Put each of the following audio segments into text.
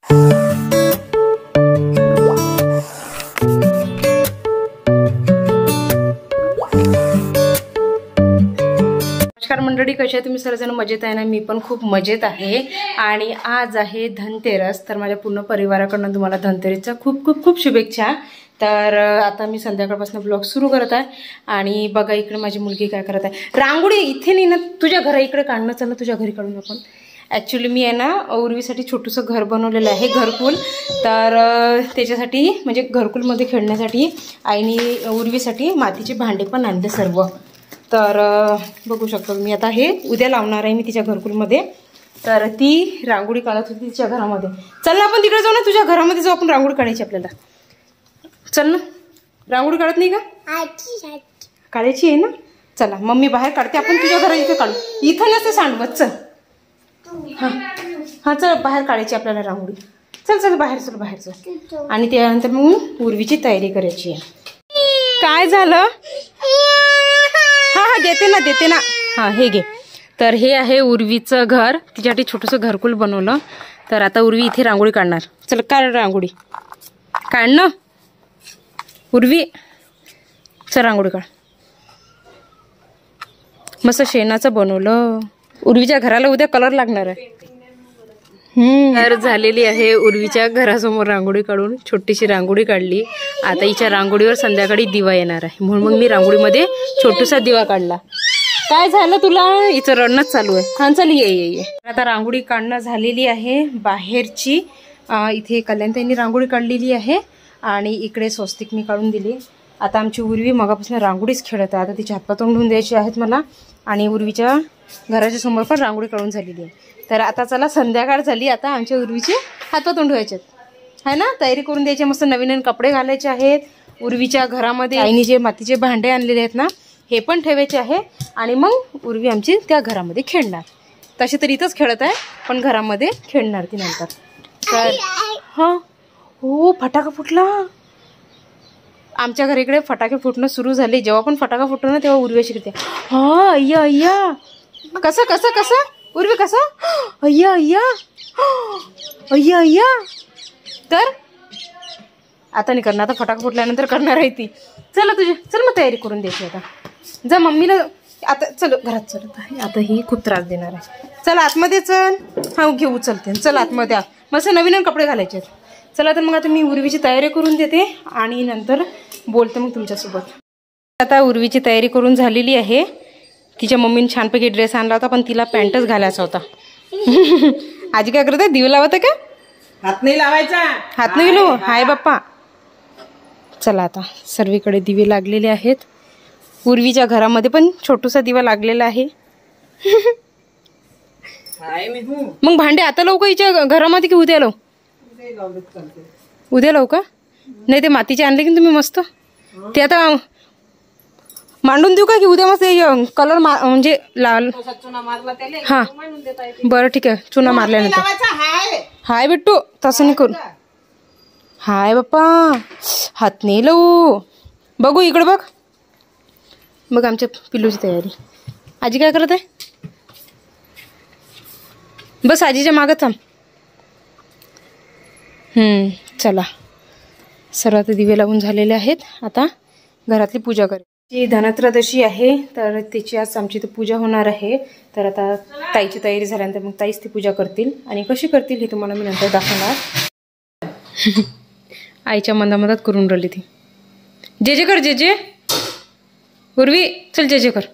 नमस्कार मंडळी, कशा तुम्ही सर्वजण? मजेत आहे ना? मी पण खूप मजेत आहे. आणि आज आहे धनतेरस, तर माझ्या पूर्ण परिवाराकडून तुम्हाला धनतेरसच्या खूप खूप खूप शुभेच्छा. तर आता मी संध्याकाळपासून ब्लॉग सुरू करत आहे. आणि बघा इकडे माझी मुलगी काय करत आहे. रांगोळी इथे नाही ना, तुझ्या घरा इकडे काढणं. चला तुझ्या घरी काढून आपण. ॲक्च्युली मी आहे ना उर्वीसाठी छोटंसं घर बनवलेलं आहे, घरकुल. तर त्याच्यासाठी म्हणजे घरकुलमध्ये खेळण्यासाठी आईने उर्वीसाठी मातीचे भांडे पण आणले सर्व. तर बघू शकतो मी. आता हे उद्या लावणार आहे मी तिच्या घरकुलमध्ये. तर ती रांगोळी काढत होती तिच्या घरामध्ये. चल ना आपण तिकडे जाऊ ना, तुझ्या घरामध्ये जाऊ आपण. रांगोळी काढायची आपल्याला. चल ना. रांगोळी काढत नाही का? काढायची आहे ना. चला मम्मी बाहेर काढते, आपण तुझ्या घरा इथे काढू. इथं नसते सांडवत. चल हां हां चल, बाहेर काढायची आपल्याला रांगोळी. चल चल बाहेर, चल बाहेर चल. आणि त्यानंतर मग उर्वीची तयारी करायची आहे. काय झालं? हां देते ना. हां हे घे. तर हे आहे उर्वीचं घर. तिच्यासाठी छोटंसं घरकुल बनवलं. तर आता उर्वी इथे रांगोळी काढणार. चल काढ रांगोळी. काढ ना उर्वी. चल रांगोळी काढ. मस्त शेणाचं बनवलं. उर्वीच्या घराला उद्या कलर लागणार आहे. तर झालेली आहे उर्वीच्या घरासमोर रांगोळी काढून. छोटीशी रांगोळी काढली. आता हिच्या रांगोळीवर संध्याकाळी दिवा येणार आहे, म्हणून मग मी रांगोळीमध्ये छोटूसा दिवा काढला. काय झालं तुला? हिचं रडणंच चालू आहे. हां चल ये. आता रांगोळी काढणं झालेली आहे बाहेरची. इथे कल्याणताईंनी रांगोळी काढलेली आहे आणि इकडे स्वस्तिक मी काढून दिली. आता आमची उर्वी मगापासून रांगोळीच खेळत आहे. आता तिचे हातपाय तोंडून द्यायचे आहेत मला. आणि उर्वीच्या घराच्या समोर पण रांगोळी काढून झालेली आहे. तर आता चला संध्याकाळ झाली. आता आमच्या उर्वीचे हातपाय तोंड धुवायचे आहेत, है ना. तयारी करून द्यायची. मस्त नवीन नवीन कपडे घालायचे आहेत. उर्वीच्या घरामध्ये आईने जे मातीचे भांडे आणलेले आहेत ना, हे पण ठेवायचे आहे. आणि मग उर्वी आमची त्या घरामध्ये खेळणार. तशी तर इथंच खेळत आहे, पण घरामध्ये खेळणार ती नंतर. तर हां हो फटाका फुटला. आमच्या घरीकडे फटाके फुटणं सुरू झाले. जेव्हा पण फटाका फुटतो ना तेव्हा उर्वी अशी करते. हा अय्या अय्या. कसं कसं कसं उर्वी कसं? अय्या अय्या अय्या अय्या. तर आता नाही करणार. आता फटाका फुटल्यानंतर करणार आहे ती. चला तुझी चल मग तयारी करून द्यायची. आता जा मम्मीला. आता चल घरात चल. आता ही खूप त्रास देणार आहे. चल आतमध्ये चल. हा घेऊ उचलते. चल आतमध्ये. मस्त नवीन नवीन कपडे घालायचे. चला तर मग आता मी उर्वीची तयारी करून देते आणि नंतर बोलते मग तुमच्यासोबत. आता उर्वीची तयारी करून झालेली आहे. तिच्या मम्मीने छानपैकी ड्रेस आणला होता, पण तिला पॅन्टच घालायचा होता. आजी काय करत आहे? दिवे लावत आहे का? हात नाही लावायचा. हात नाही गेलो. हाय बाप्पा. चला आता सर्वीकडे दिवे लागलेले आहेत. उर्वीच्या घरामध्ये पण छोटूसा दिवा लागलेला आहे. मग भांडे आता लावू का हिच्या घरामध्ये की उद्या लावू? उद्या लावू का? नाही ते मातीचे आणले की तुम्ही मस्त. ते आता मांडून देऊ का की उद्या मस्त कलर म्हणजे लाल. हा बरं ठीक आहे. चुना मारल्यानंतर. हाय बिट्टू तसं नाही करू. हाय बाप्पा. हात नाही लावू. बघू इकडे बघ. मग आमच्या पिल्लूची तयारी. आजी काय करत आहे? बस आजीच्या मागं थांब. चला सर्व आता दिवे लावून झालेले आहेत. आता घरातली पूजा करायची. धनत्रयोदशी आहे तर त्याची आज आमची इथे पूजा होणार आहे. तर आता ताईची तयारी झाल्यानंतर मग ताईच ती पूजा करतील. आणि कशी करतील हे तुम्हाला मी नंतर दाखवणार. आईच्या मंदामंदात करून राहिली ती. जे जे कर जे जे. उर्वी चल जे जे कर.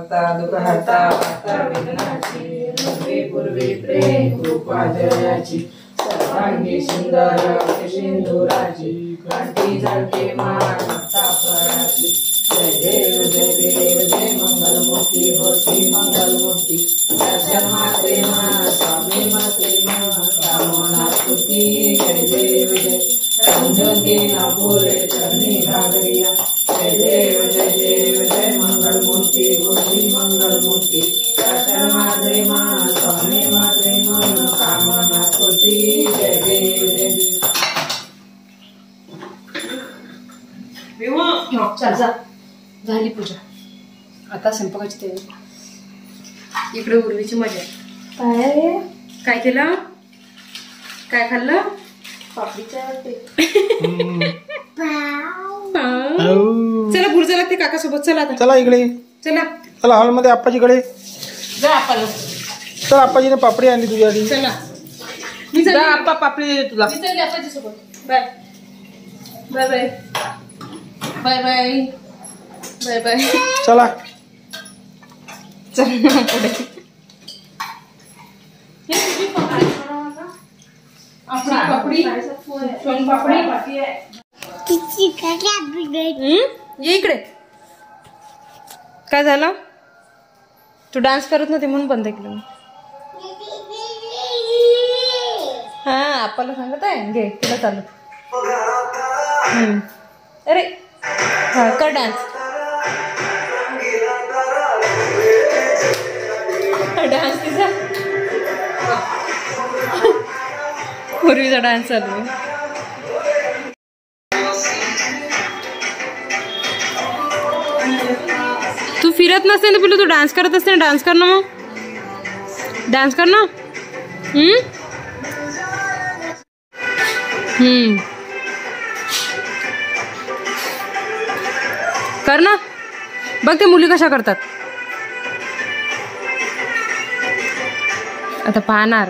करता दुःखहर्ता वार्ता विघ्नाची पूर्वी पूर्वी प्रेम कृपा जयाची सर्वांगी सुंदर सिंधुराची कांती झळके माता फळाची जय देव जय देव जय मंगलमूर्ती होती मंगलमूर्ती दर्शन मात्रे मा स्वामी मात्रे मा कामना स्तुती जय देव जय रंजोगी नापुरे चरणी घागरिया जय देव जय मंगलमूर्ती होती मंगलमूर्ती दर्शन मात्रे मा स्वामी मात्रे मा कामना स्तुती जय देव जय चला झाली पूजा. आता स्वयंपाकाची तयारी. इकडे उर्वीची मजा. काय केलं? काय खाल्लं? चला बुरजा लागते काका सोबत. चला आता चला इकडे. चला चला हॉलमध्ये आप्पाजीकडे जा. आपण चल. आप्पाजीने पापडी आणली तुझ्यासाठी. चला मी जा आप्पा पापडी देते तुला. मी चालले आपाजी सोबत. Bye bye bye bye bye bye bye. चला चला पुढे. पापडी पापडी ये इकडे. काय झालं? तू डान्स करत नव्हती म्हणून बंद केलं मी. हा आपल्याला सांगत आहे. घे तुला चालू. अरे हा कर डान्स. डान्स तिचा पूर्वीचा डान्स चालू आहे. तू फिरत नसते ना पिलू. तू डान्स करत असते ना. डान्स कर ना. मग डान्स कर ना. कर ना. बघ ते मुली कशा करतात. आता पाहणार.